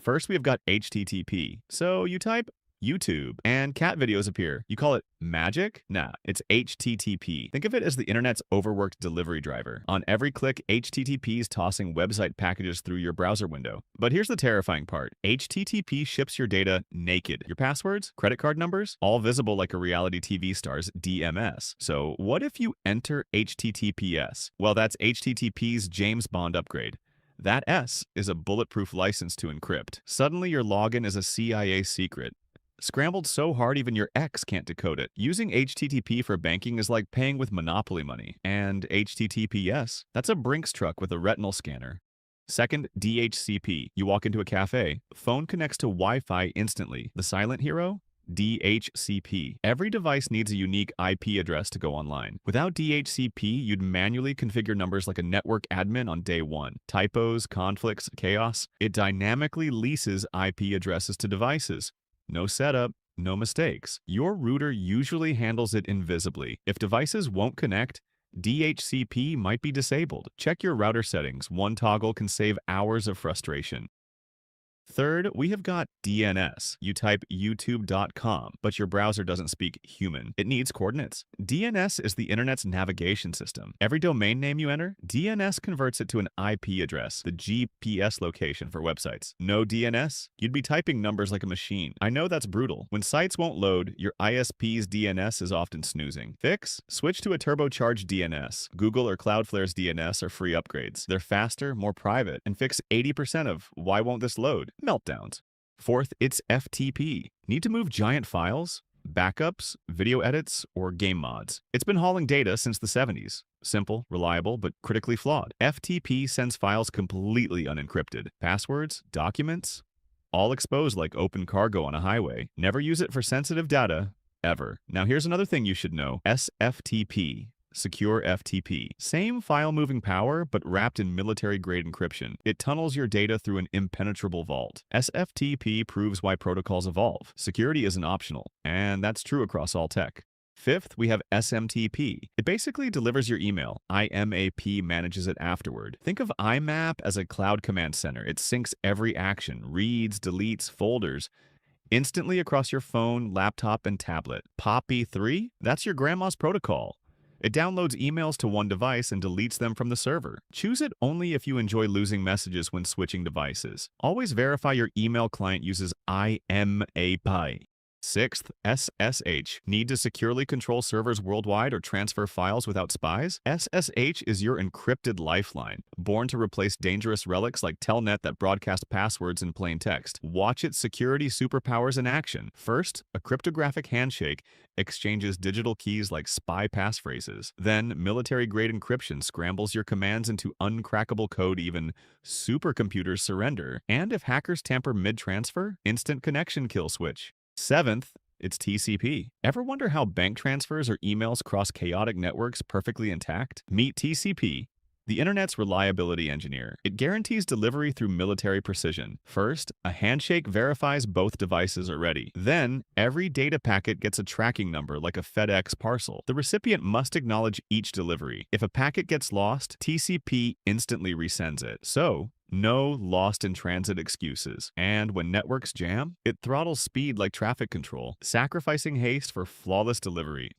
First, we have got HTTP. So you type YouTube and cat videos appear. You call it magic? Nah, it's HTTP. Think of it as the internet's overworked delivery driver. On every click, HTTP is tossing website packages through your browser window. But here's the terrifying part. HTTP ships your data naked. Your passwords, credit card numbers, all visible like a reality TV star's DMS. So what if you enter HTTPS? Well, that's HTTP's James Bond upgrade. That S is a bulletproof license to encrypt. Suddenly, your login is a CIA secret. Scrambled so hard even your ex can't decode it. Using HTTP for banking is like paying with Monopoly money. And HTTPS, that's a Brinks truck with a retinal scanner. Second, DHCP. You walk into a cafe, phone connects to Wi-Fi instantly. The silent hero? DHCP. Every device needs a unique IP address to go online. Without DHCP, you'd manually configure numbers like a network admin on day one. Typos, conflicts, chaos. It dynamically leases IP addresses to devices. No setup, no mistakes. Your router usually handles it invisibly. If devices won't connect, DHCP might be disabled. Check your router settings. One toggle can save hours of frustration. Third, we have got DNS. You type youtube.com, but your browser doesn't speak human. It needs coordinates. DNS is the internet's navigation system. Every domain name you enter, DNS converts it to an IP address, the GPS location for websites. No DNS? You'd be typing numbers like a machine. I know that's brutal. When sites won't load, your ISP's DNS is often snoozing. Fix? Switch to a turbocharged DNS. Google or Cloudflare's DNS are free upgrades. They're faster, more private, and fix 80% of why won't this load? Meltdowns. Fourth, it's FTP. Need to move giant files, backups, video edits, or game mods? It's been hauling data since the 70s. Simple, reliable, but critically flawed. FTP sends files completely unencrypted. Passwords, documents, all exposed like open cargo on a highway. Never use it for sensitive data, ever. Now here's another thing you should know. SFTP. Secure FTP. Same file-moving power, but wrapped in military-grade encryption. It tunnels your data through an impenetrable vault. SFTP proves why protocols evolve. Security isn't optional, and that's true across all tech. Fifth, we have SMTP. It basically delivers your email. IMAP manages it afterward. Think of IMAP as a cloud command center. It syncs every action, reads, deletes, folders, instantly across your phone, laptop, and tablet. POP3? That's your grandma's protocol. It downloads emails to one device and deletes them from the server. Choose it only if you enjoy losing messages when switching devices. Always verify your email client uses IMAP. Sixth, SSH. Need to securely control servers worldwide or transfer files without spies? SSH is your encrypted lifeline, born to replace dangerous relics like Telnet that broadcast passwords in plain text. Watch its security superpowers in action. First, a cryptographic handshake exchanges digital keys like spy passphrases. Then, military-grade encryption scrambles your commands into uncrackable code even supercomputers surrender. And if hackers tamper mid-transfer, instant connection kill switch. Seventh, it's TCP. Ever wonder how bank transfers or emails cross chaotic networks perfectly intact? Meet TCP, the internet's reliability engineer. It guarantees delivery through military precision. First, a handshake verifies both devices are ready. Then, every data packet gets a tracking number like a FedEx parcel. The recipient must acknowledge each delivery. If a packet gets lost, TCP instantly resends it. So, no lost-in-transit excuses. And when networks jam, it throttles speed like traffic control, sacrificing haste for flawless delivery.